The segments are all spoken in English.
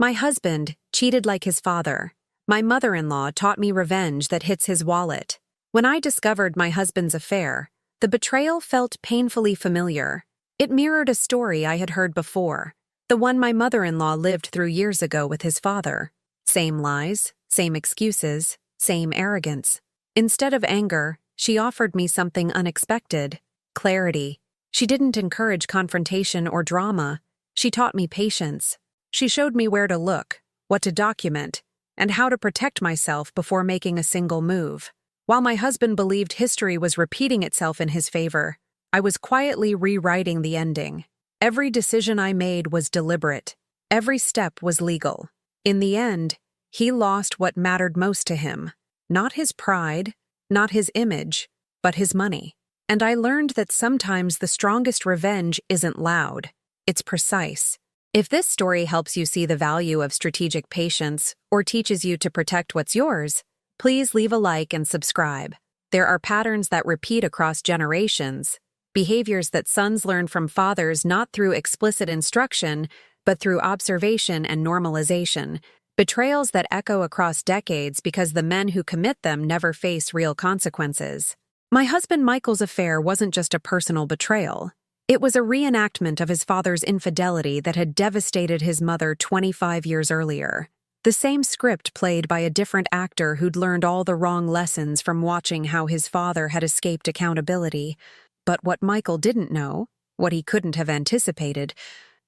My husband cheated like his father. My mother-in-law taught me revenge that hits his wallet. When I discovered my husband's affair, the betrayal felt painfully familiar. It mirrored a story I had heard before, the one my mother-in-law lived through years ago with his father. Same lies, same excuses, same arrogance. Instead of anger, she offered me something unexpected: clarity. She didn't encourage confrontation or drama. She taught me patience. She showed me where to look, what to document, and how to protect myself before making a single move. While my husband believed history was repeating itself in his favor, I was quietly rewriting the ending. Every decision I made was deliberate. Every step was legal. In the end, he lost what mattered most to him. Not his pride, not his image, but his money. And I learned that sometimes the strongest revenge isn't loud, it's precise. If this story helps you see the value of strategic patience or teaches you to protect what's yours, please leave a like and subscribe. There are patterns that repeat across generations, behaviors that sons learn from fathers not through explicit instruction, but through observation and normalization, betrayals that echo across decades because the men who commit them never face real consequences. My husband Michael's affair wasn't just a personal betrayal. It was a reenactment of his father's infidelity that had devastated his mother 25 years earlier. The same script played by a different actor who'd learned all the wrong lessons from watching how his father had escaped accountability. But what Michael didn't know, what he couldn't have anticipated,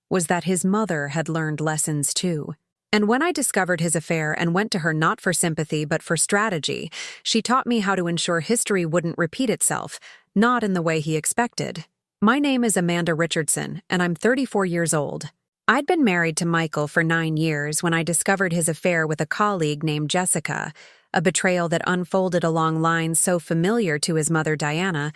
was that his mother had learned lessons too. And when I discovered his affair and went to her not for sympathy but for strategy, she taught me how to ensure history wouldn't repeat itself, not in the way he expected. My name is Amanda Richardson, and I'm 34 years old. I'd been married to Michael for 9 years when I discovered his affair with a colleague named Jessica, a betrayal that unfolded along lines so familiar to his mother Diana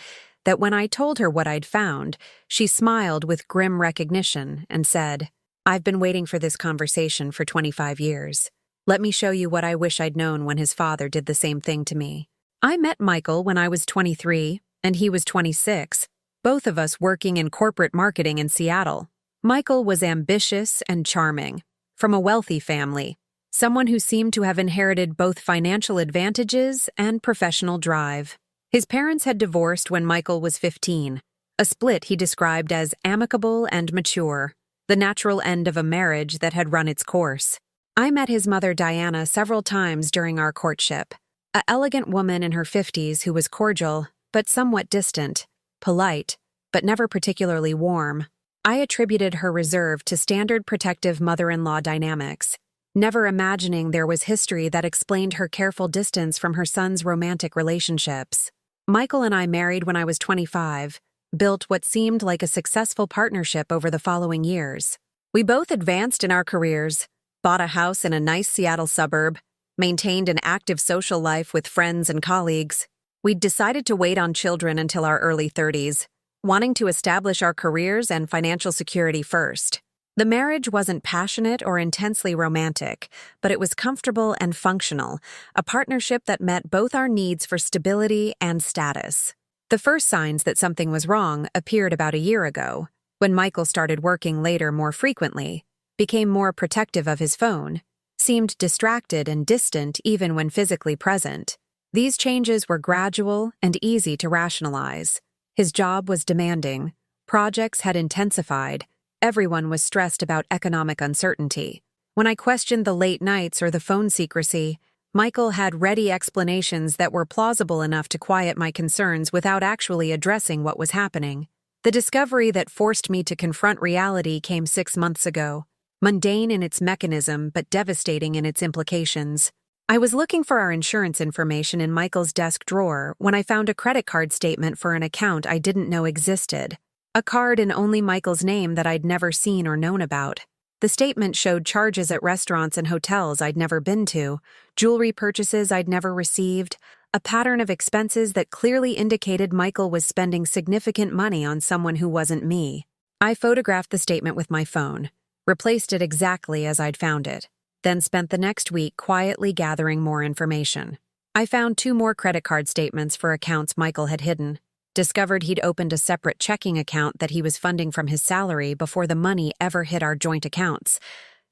that when I told her what I'd found, she smiled with grim recognition and said, "I've been waiting for this conversation for 25 years. Let me show you what I wish I'd known when his father did the same thing to me." I met Michael when I was 23 and he was 26, both of us working in corporate marketing in Seattle. Michael was ambitious and charming, from a wealthy family, someone who seemed to have inherited both financial advantages and professional drive. His parents had divorced when Michael was 15, a split he described as amicable and mature, the natural end of a marriage that had run its course. I met his mother Diana several times during our courtship, an elegant woman in her 50s who was cordial, but somewhat distant, polite, but never particularly warm. I attributed her reserve to standard protective mother-in-law dynamics, never imagining there was history that explained her careful distance from her son's romantic relationships. Michael and I married when I was 25, built what seemed like a successful partnership over the following years. We both advanced in our careers, bought a house in a nice Seattle suburb, maintained an active social life with friends and colleagues. We'd decided to wait on children until our early 30s, wanting to establish our careers and financial security first. The marriage wasn't passionate or intensely romantic, but it was comfortable and functional, a partnership that met both our needs for stability and status. The first signs that something was wrong appeared about a year ago, when Michael started working later more frequently, became more protective of his phone, seemed distracted and distant even when physically present. These changes were gradual and easy to rationalize. His job was demanding, projects had intensified, everyone was stressed about economic uncertainty. When I questioned the late nights or the phone secrecy, Michael had ready explanations that were plausible enough to quiet my concerns without actually addressing what was happening. The discovery that forced me to confront reality came 6 months ago, mundane in its mechanism but devastating in its implications. I was looking for our insurance information in Michael's desk drawer when I found a credit card statement for an account I didn't know existed, a card in only Michael's name that I'd never seen or known about. The statement showed charges at restaurants and hotels I'd never been to, jewelry purchases I'd never received, a pattern of expenses that clearly indicated Michael was spending significant money on someone who wasn't me. I photographed the statement with my phone, replaced it exactly as I'd found it, then spent the next week quietly gathering more information. I found 2 more credit card statements for accounts Michael had hidden, discovered he'd opened a separate checking account that he was funding from his salary before the money ever hit our joint accounts,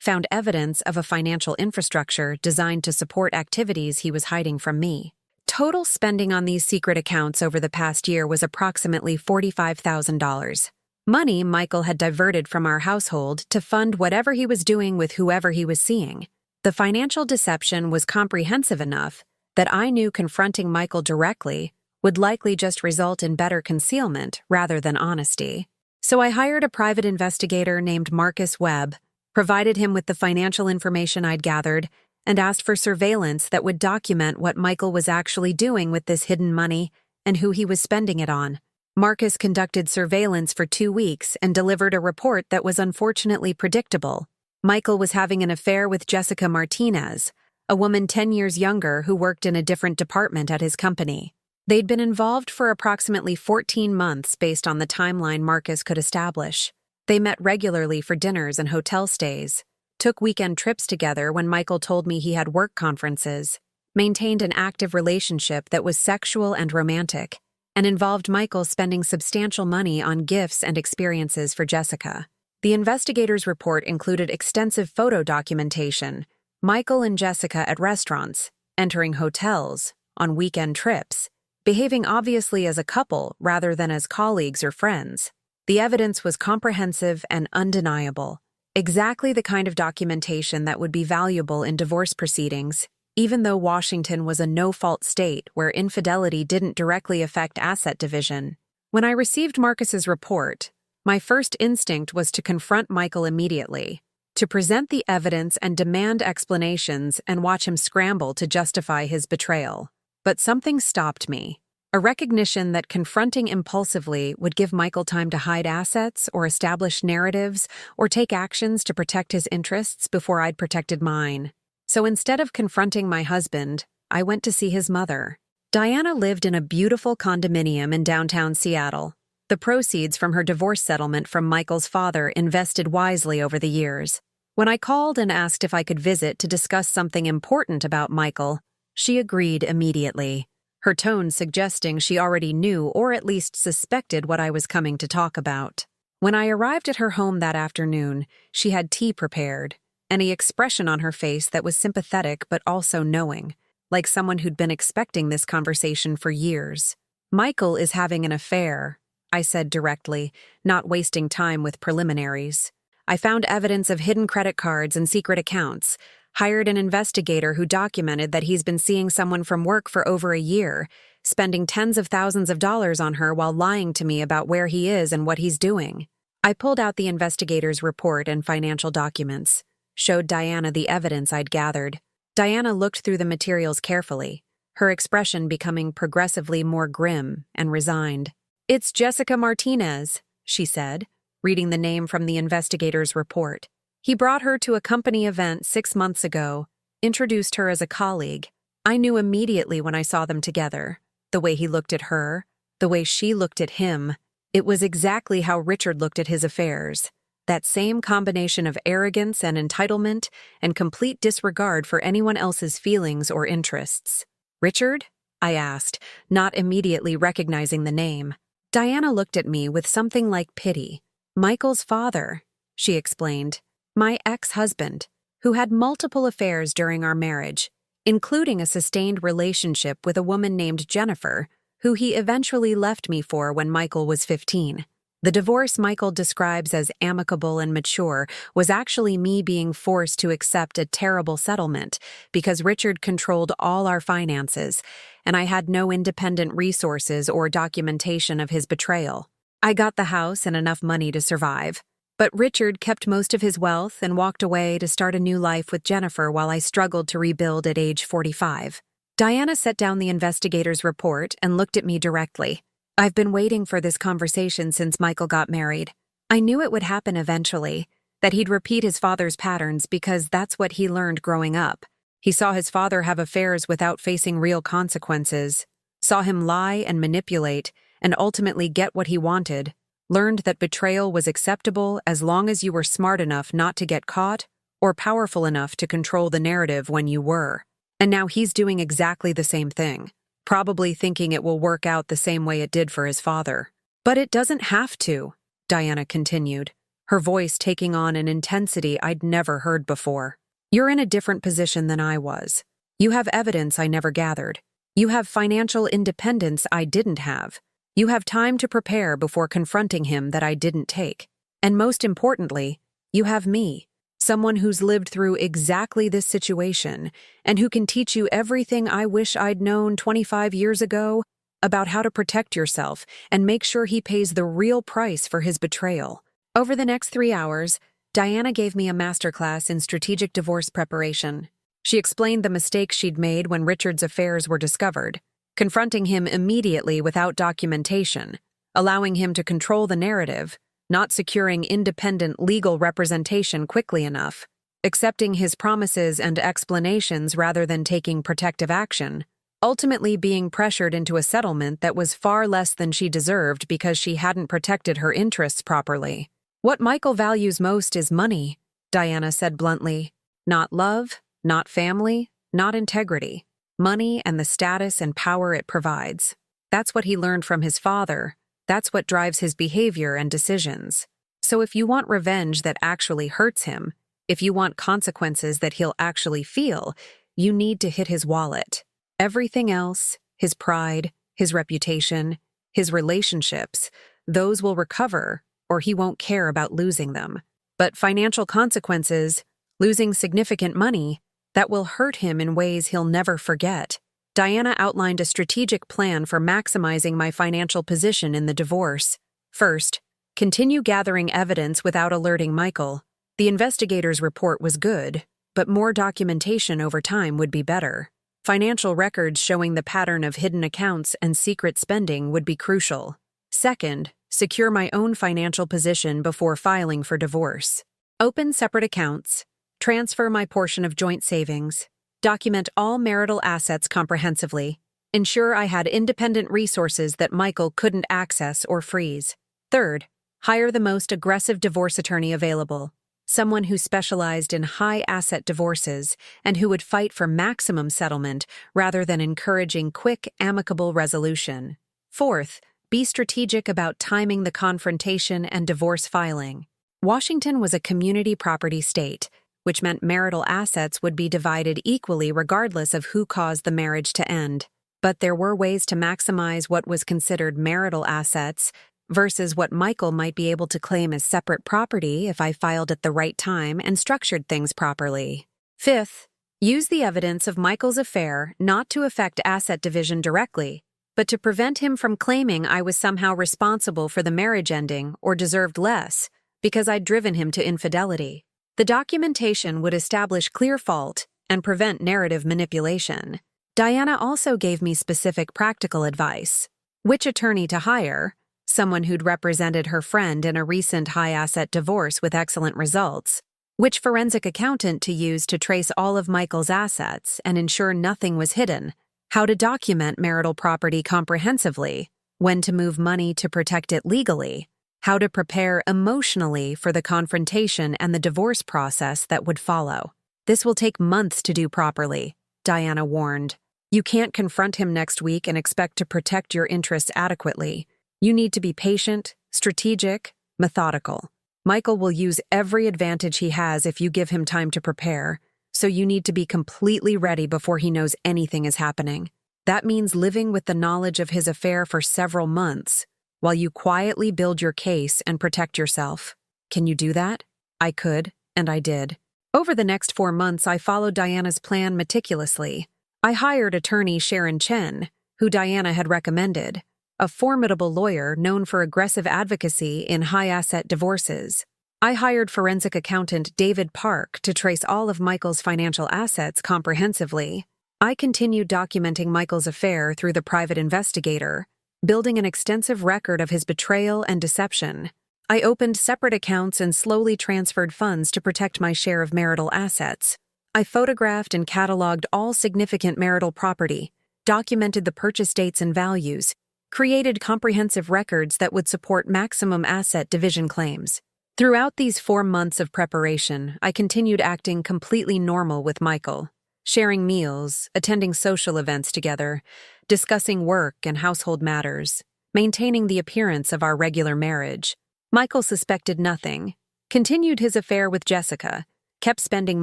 found evidence of a financial infrastructure designed to support activities he was hiding from me. Total spending on these secret accounts over the past year was approximately $45,000. Money Michael had diverted from our household to fund whatever he was doing with whoever he was seeing. The financial deception was comprehensive enough that I knew confronting Michael directly would likely just result in better concealment rather than honesty. So I hired a private investigator named Marcus Webb, provided him with the financial information I'd gathered, and asked for surveillance that would document what Michael was actually doing with this hidden money and who he was spending it on. Marcus conducted surveillance for 2 weeks and delivered a report that was unfortunately predictable. Michael was having an affair with Jessica Martinez, a woman 10 years younger who worked in a different department at his company. They'd been involved for approximately 14 months based on the timeline Marcus could establish. They met regularly for dinners and hotel stays, took weekend trips together when Michael told me he had work conferences, maintained an active relationship that was sexual and romantic, and involved Michael spending substantial money on gifts and experiences for Jessica. The investigator's report included extensive photo documentation, Michael and Jessica at restaurants, entering hotels, on weekend trips, behaving obviously as a couple rather than as colleagues or friends. The evidence was comprehensive and undeniable, exactly the kind of documentation that would be valuable in divorce proceedings, even though Washington was a no-fault state where infidelity didn't directly affect asset division. When I received Marcus's report, my first instinct was to confront Michael immediately, to present the evidence and demand explanations and watch him scramble to justify his betrayal. But something stopped me. A recognition that confronting impulsively would give Michael time to hide assets or establish narratives or take actions to protect his interests before I'd protected mine. So instead of confronting my husband, I went to see his mother. Diana lived in a beautiful condominium in downtown Seattle, the proceeds from her divorce settlement from Michael's father invested wisely over the years. When I called and asked if I could visit to discuss something important about Michael, she agreed immediately, her tone suggesting she already knew or at least suspected what I was coming to talk about. When I arrived at her home that afternoon, she had tea prepared, any expression on her face that was sympathetic but also knowing, like someone who'd been expecting this conversation for years. "Michael is having an affair," I said directly, not wasting time with preliminaries. I found evidence of hidden credit cards and secret accounts, hired an investigator who documented that he's been seeing someone from work for over a year, spending tens of thousands of dollars on her while lying to me about where he is and what he's doing. I pulled out the investigator's report and financial documents, showed Diana the evidence I'd gathered. Diana looked through the materials carefully, her expression becoming progressively more grim and resigned. "It's Jessica Martinez," she said, reading the name from the investigator's report. "He brought her to a company event 6 months ago, introduced her as a colleague. I knew immediately when I saw them together. The way he looked at her, the way she looked at him. It was exactly how Richard looked at his affairs. That same combination of arrogance and entitlement and complete disregard for anyone else's feelings or interests." "Richard?" I asked, not immediately recognizing the name. Diana looked at me with something like pity. "Michael's father," she explained. "My ex-husband, who had multiple affairs during our marriage, including a sustained relationship with a woman named Jennifer, who he eventually left me for when Michael was 15. The divorce Michael describes as amicable and mature was actually me being forced to accept a terrible settlement because Richard controlled all our finances, and I had no independent resources or documentation of his betrayal. I got the house and enough money to survive, but Richard kept most of his wealth and walked away to start a new life with Jennifer while I struggled to rebuild at age 45. Diana set down the investigator's report and looked at me directly. "I've been waiting for this conversation since Michael got married. I knew it would happen eventually, that he'd repeat his father's patterns because that's what he learned growing up. He saw his father have affairs without facing real consequences, saw him lie and manipulate, and ultimately get what he wanted, learned that betrayal was acceptable as long as you were smart enough not to get caught or powerful enough to control the narrative when you were. And now he's doing exactly the same thing, probably thinking it will work out the same way it did for his father. But it doesn't have to," Diana continued, her voice taking on an intensity I'd never heard before. "You're in a different position than I was. You have evidence I never gathered. You have financial independence I didn't have. You have time to prepare before confronting him that I didn't take. And most importantly, you have me, someone who's lived through exactly this situation and who can teach you everything I wish I'd known 25 years ago about how to protect yourself and make sure he pays the real price for his betrayal." Over the next 3 hours, Diana gave me a masterclass in strategic divorce preparation. She explained the mistakes she'd made when Richard's affairs were discovered, confronting him immediately without documentation, allowing him to control the narrative, not securing independent legal representation quickly enough, accepting his promises and explanations rather than taking protective action, ultimately being pressured into a settlement that was far less than she deserved because she hadn't protected her interests properly. "What Michael values most is money," Diana said bluntly. "Not love, not family, not integrity. Money and the status and power it provides. That's what he learned from his father. That's what drives his behavior and decisions. So if you want revenge that actually hurts him, if you want consequences that he'll actually feel, you need to hit his wallet. Everything else, his pride, his reputation, his relationships, those will recover, or he won't care about losing them. But financial consequences, losing significant money, that will hurt him in ways he'll never forget." Diana outlined a strategic plan for maximizing my financial position in the divorce. First, continue gathering evidence without alerting Michael. The investigator's report was good, but more documentation over time would be better. Financial records showing the pattern of hidden accounts and secret spending would be crucial. Second, secure my own financial position before filing for divorce. Open separate accounts. Transfer my portion of joint savings. Document all marital assets comprehensively. Ensure I had independent resources that Michael couldn't access or freeze. Third, hire the most aggressive divorce attorney available. Someone who specialized in high-asset divorces and who would fight for maximum settlement rather than encouraging quick, amicable resolution. Fourth, be strategic about timing the confrontation and divorce filing. Washington was a community property state, which meant marital assets would be divided equally regardless of who caused the marriage to end. But there were ways to maximize what was considered marital assets versus what Michael might be able to claim as separate property if I filed at the right time and structured things properly. Fifth, use the evidence of Michael's affair not to affect asset division directly, but to prevent him from claiming I was somehow responsible for the marriage ending or deserved less because I'd driven him to infidelity. The documentation would establish clear fault and prevent narrative manipulation. Diana also gave me specific practical advice. Which attorney to hire, someone who'd represented her friend in a recent high-asset divorce with excellent results. Which forensic accountant to use to trace all of Michael's assets and ensure nothing was hidden. How to document marital property comprehensively. When to move money to protect it legally. How to prepare emotionally for the confrontation and the divorce process that would follow. This will take months to do properly, Diana warned. You can't confront him next week and expect to protect your interests adequately. You need to be patient, strategic, methodical. Michael will use every advantage he has if you give him time to prepare, so you need to be completely ready before he knows anything is happening. That means living with the knowledge of his affair for several months, while you quietly build your case and protect yourself. Can you do that? I could, and I did. Over the next 4 months, I followed Diana's plan meticulously. I hired attorney Sharon Chen, who Diana had recommended, a formidable lawyer known for aggressive advocacy in high-asset divorces. I hired forensic accountant David Park to trace all of Michael's financial assets comprehensively. I continued documenting Michael's affair through the private investigator, building an extensive record of his betrayal and deception. I opened separate accounts and slowly transferred funds to protect my share of marital assets. I photographed and cataloged all significant marital property, documented the purchase dates and values, created comprehensive records that would support maximum asset division claims. Throughout these 4 months of preparation, I continued acting completely normal with Michael, sharing meals, attending social events together, discussing work and household matters, maintaining the appearance of our regular marriage. Michael suspected nothing, continued his affair with Jessica, kept spending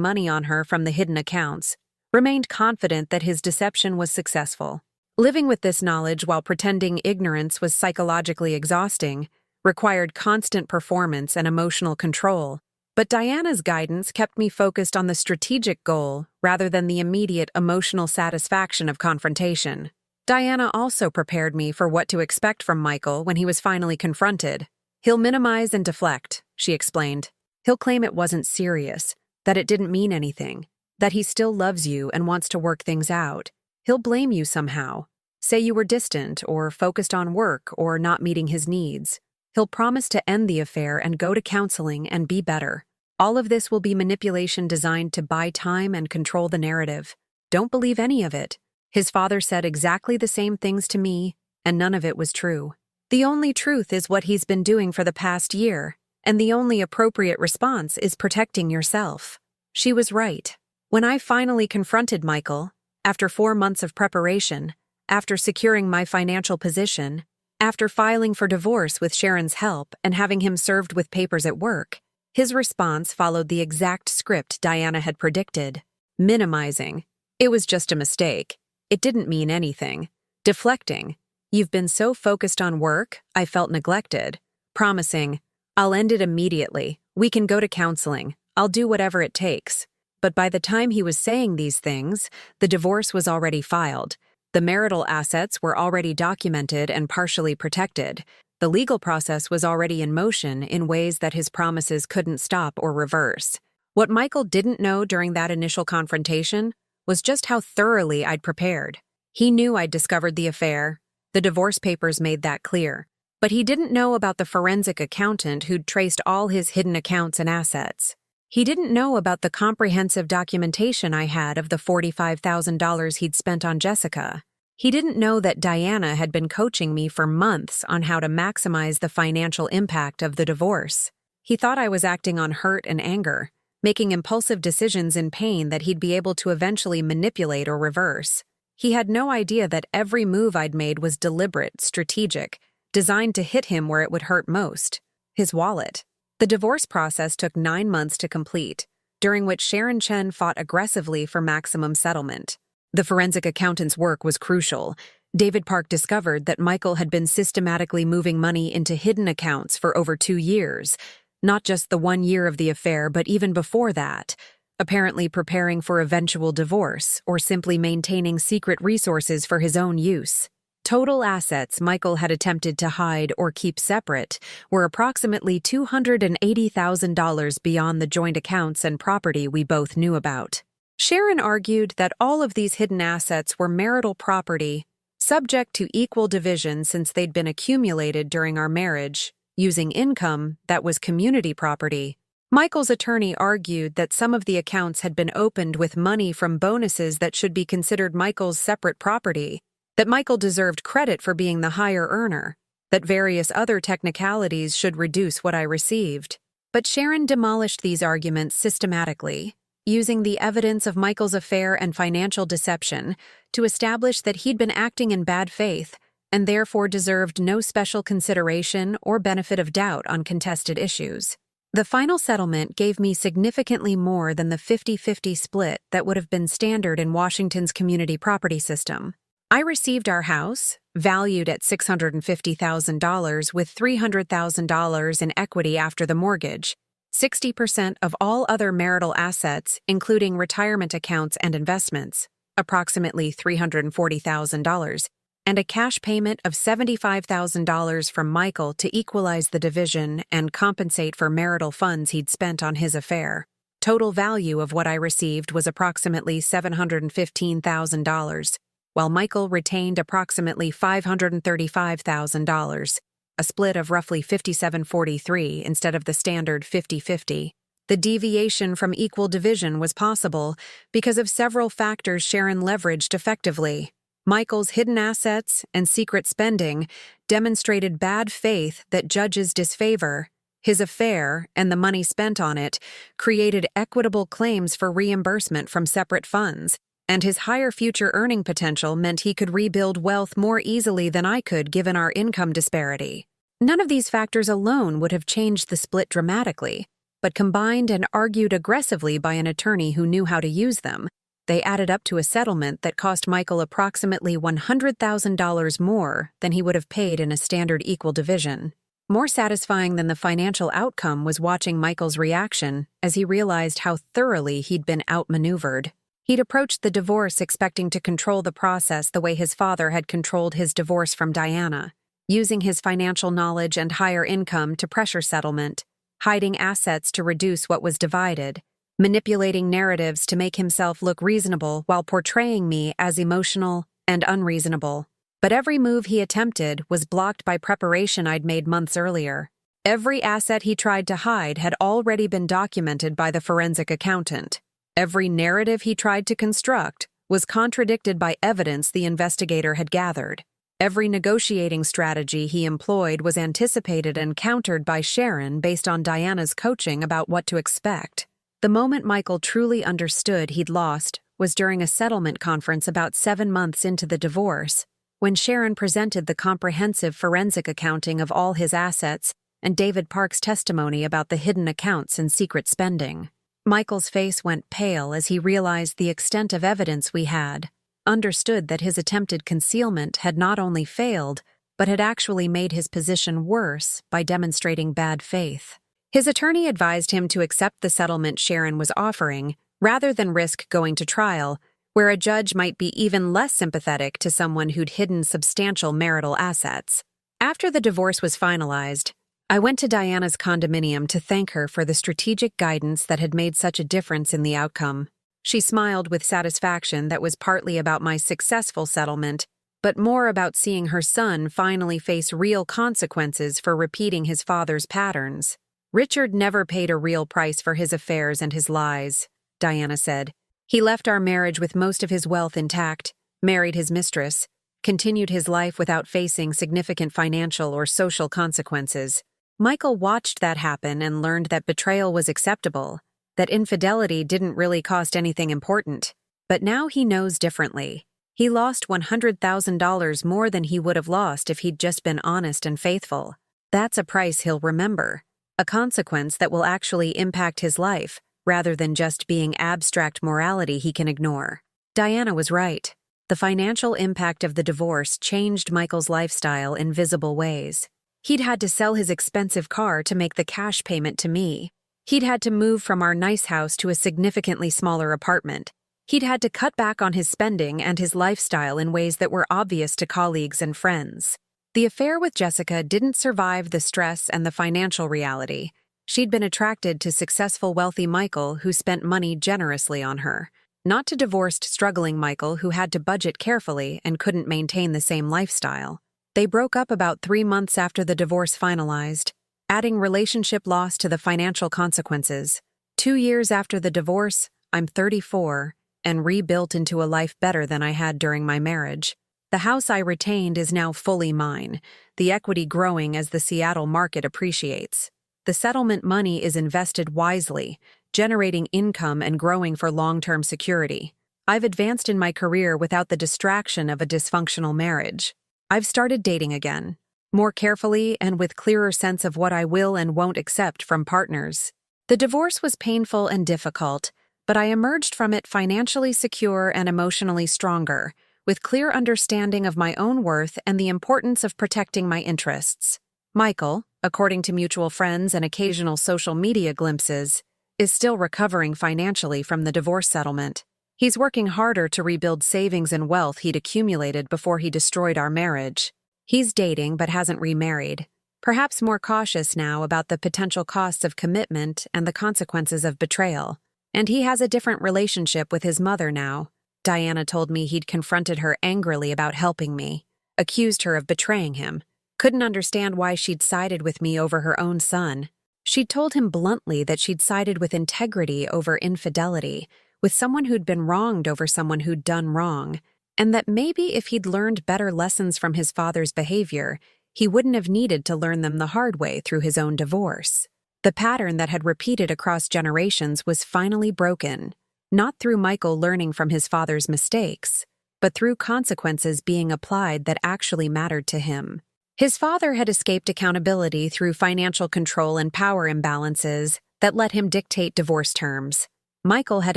money on her from the hidden accounts, remained confident that his deception was successful. Living with this knowledge while pretending ignorance was psychologically exhausting, required constant performance and emotional control. But Diana's guidance kept me focused on the strategic goal rather than the immediate emotional satisfaction of confrontation. Diana also prepared me for what to expect from Michael when he was finally confronted. "He'll minimize and deflect," she explained. "He'll claim it wasn't serious, that it didn't mean anything, that he still loves you and wants to work things out. He'll blame you somehow, say you were distant or focused on work or not meeting his needs. He'll promise to end the affair and go to counseling and be better. All of this will be manipulation designed to buy time and control the narrative. Don't believe any of it. His father said exactly the same things to me, and none of it was true. The only truth is what he's been doing for the past year, and the only appropriate response is protecting yourself." She was right. When I finally confronted Michael, after 4 months of preparation, after securing my financial position, after filing for divorce with Sharon's help and having him served with papers at work, his response followed the exact script Diana had predicted. Minimizing. It was just a mistake. It didn't mean anything. Deflecting. You've been so focused on work, I felt neglected. Promising. I'll end it immediately. We can go to counseling. I'll do whatever it takes. But by the time he was saying these things, the divorce was already filed. The marital assets were already documented and partially protected. The legal process was already in motion in ways that his promises couldn't stop or reverse. What Michael didn't know during that initial confrontation was just how thoroughly I'd prepared. He knew I'd discovered the affair. The divorce papers made that clear. But he didn't know about the forensic accountant who'd traced all his hidden accounts and assets. He didn't know about the comprehensive documentation I had of the $45,000 he'd spent on Jessica. He didn't know that Diana had been coaching me for months on how to maximize the financial impact of the divorce. He thought I was acting on hurt and anger, making impulsive decisions in pain that he'd be able to eventually manipulate or reverse. He had no idea that every move I'd made was deliberate, strategic, designed to hit him where it would hurt most: his wallet. The divorce process took 9 months to complete, during which Sharon Chen fought aggressively for maximum settlement. The forensic accountant's work was crucial. David Park discovered that Michael had been systematically moving money into hidden accounts for over 2 years, not just the 1 year of the affair, but even before that, apparently preparing for eventual divorce or simply maintaining secret resources for his own use. Total assets Michael had attempted to hide or keep separate were approximately $280,000 beyond the joint accounts and property we both knew about. Sharon argued that all of these hidden assets were marital property, subject to equal division since they'd been accumulated during our marriage, using income that was community property. Michael's attorney argued that some of the accounts had been opened with money from bonuses that should be considered Michael's separate property, that Michael deserved credit for being the higher earner, that various other technicalities should reduce what I received. But Sharon demolished these arguments systematically, using the evidence of Michael's affair and financial deception to establish that he'd been acting in bad faith and therefore deserved no special consideration or benefit of doubt on contested issues. The final settlement gave me significantly more than the 50-50 split that would have been standard in Washington's community property system. I received our house, valued at $650,000 with $300,000 in equity after the mortgage, 60% of all other marital assets, including retirement accounts and investments, approximately $340,000, and a cash payment of $75,000 from Michael to equalize the division and compensate for marital funds he'd spent on his affair. Total value of what I received was approximately $715,000, while Michael retained approximately $535,000, a split of roughly 57-43 instead of the standard 50-50. The deviation from equal division was possible because of several factors Sharon leveraged effectively. Michael's hidden assets and secret spending demonstrated bad faith that judges disfavor. His affair and the money spent on it created equitable claims for reimbursement from separate funds, and his higher future earning potential meant he could rebuild wealth more easily than I could given our income disparity. None of these factors alone would have changed the split dramatically, but combined and argued aggressively by an attorney who knew how to use them, they added up to a settlement that cost Michael approximately $100,000 more than he would have paid in a standard equal division. More satisfying than the financial outcome was watching Michael's reaction as he realized how thoroughly he'd been outmaneuvered. He'd approached the divorce expecting to control the process the way his father had controlled his divorce from Diana, using his financial knowledge and higher income to pressure settlement, hiding assets to reduce what was divided, manipulating narratives to make himself look reasonable while portraying me as emotional and unreasonable. But every move he attempted was blocked by preparation I'd made months earlier. Every asset he tried to hide had already been documented by the forensic accountant. Every narrative he tried to construct was contradicted by evidence the investigator had gathered. Every negotiating strategy he employed was anticipated and countered by Sharon based on Diana's coaching about what to expect. The moment Michael truly understood he'd lost was during a settlement conference about 7 months into the divorce, when Sharon presented the comprehensive forensic accounting of all his assets and David Park's testimony about the hidden accounts and secret spending. Michael's face went pale as he realized the extent of evidence we had, understood that his attempted concealment had not only failed, but had actually made his position worse by demonstrating bad faith. His attorney advised him to accept the settlement Sharon was offering, rather than risk going to trial, where a judge might be even less sympathetic to someone who'd hidden substantial marital assets. After the divorce was finalized, I went to Diana's condominium to thank her for the strategic guidance that had made such a difference in the outcome. She smiled with satisfaction that was partly about my successful settlement, but more about seeing her son finally face real consequences for repeating his father's patterns. "Richard never paid a real price for his affairs and his lies," Diana said. "He left our marriage with most of his wealth intact, married his mistress, continued his life without facing significant financial or social consequences. Michael watched that happen and learned that betrayal was acceptable, that infidelity didn't really cost anything important. But now he knows differently. He lost $100,000 more than he would have lost if he'd just been honest and faithful. That's a price he'll remember, a consequence that will actually impact his life, rather than just being abstract morality he can ignore." Diana was right. The financial impact of the divorce changed Michael's lifestyle in visible ways. He'd had to sell his expensive car to make the cash payment to me. He'd had to move from our nice house to a significantly smaller apartment. He'd had to cut back on his spending and his lifestyle in ways that were obvious to colleagues and friends. The affair with Jessica didn't survive the stress and the financial reality. She'd been attracted to successful, wealthy Michael who spent money generously on her, not to divorced, struggling Michael who had to budget carefully and couldn't maintain the same lifestyle. They broke up about 3 months after the divorce finalized, adding relationship loss to the financial consequences. 2 years after the divorce, I'm 34 and rebuilt into a life better than I had during my marriage. The house I retained is now fully mine, the equity growing as the Seattle market appreciates. The settlement money is invested wisely, generating income and growing for long-term security. I've advanced in my career without the distraction of a dysfunctional marriage. I've started dating again, more carefully and with clearer sense of what I will and won't accept from partners. The divorce was painful and difficult, but I emerged from it financially secure and emotionally stronger, with clear understanding of my own worth and the importance of protecting my interests. Michael, according to mutual friends and occasional social media glimpses, is still recovering financially from the divorce settlement. He's working harder to rebuild savings and wealth he'd accumulated before he destroyed our marriage. He's dating but hasn't remarried, perhaps more cautious now about the potential costs of commitment and the consequences of betrayal. And he has a different relationship with his mother now. Diana told me he'd confronted her angrily about helping me, accused her of betraying him, couldn't understand why she'd sided with me over her own son. She'd told him bluntly that she'd sided with integrity over infidelity, with someone who'd been wronged over someone who'd done wrong, and that maybe if he'd learned better lessons from his father's behavior, he wouldn't have needed to learn them the hard way through his own divorce. The pattern that had repeated across generations was finally broken, not through Michael learning from his father's mistakes, but through consequences being applied that actually mattered to him. His father had escaped accountability through financial control and power imbalances, that let him dictate divorce terms. Michael had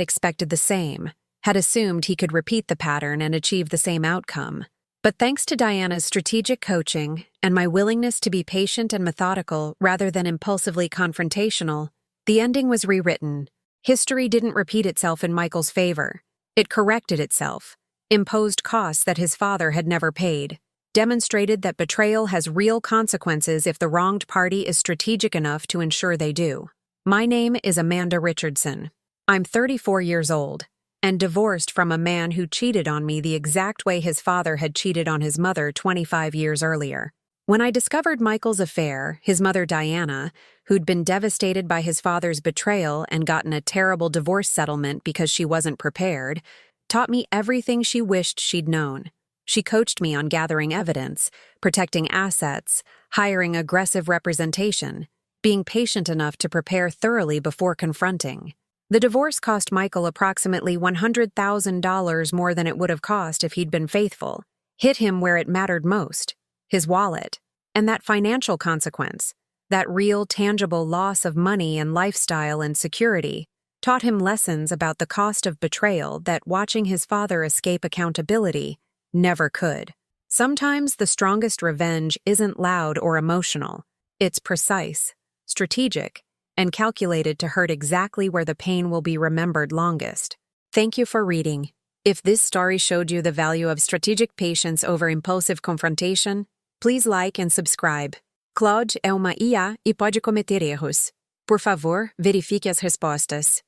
expected the same, had assumed he could repeat the pattern and achieve the same outcome. But thanks to Diana's strategic coaching and my willingness to be patient and methodical rather than impulsively confrontational, the ending was rewritten. History didn't repeat itself in Michael's favor. It corrected itself, imposed costs that his father had never paid, demonstrated that betrayal has real consequences if the wronged party is strategic enough to ensure they do. My name is Amanda Richardson. I'm 34 years old and divorced from a man who cheated on me the exact way his father had cheated on his mother 25 years earlier. When I discovered Michael's affair, his mother Diana, who'd been devastated by his father's betrayal and gotten a terrible divorce settlement because she wasn't prepared, taught me everything she wished she'd known. She coached me on gathering evidence, protecting assets, hiring aggressive representation, being patient enough to prepare thoroughly before confronting. The divorce cost Michael approximately $100,000 more than it would have cost if he'd been faithful, hit him where it mattered most, his wallet. And that financial consequence, that real, tangible loss of money and lifestyle and security, taught him lessons about the cost of betrayal that watching his father escape accountability never could. Sometimes the strongest revenge isn't loud or emotional. It's precise, strategic, and calculated to hurt exactly where the pain will be remembered longest. Thank you for reading. If this story showed you the value of strategic patience over impulsive confrontation, please like and subscribe. Claude é uma IA e pode cometer erros. Por favor, verifique as respostas.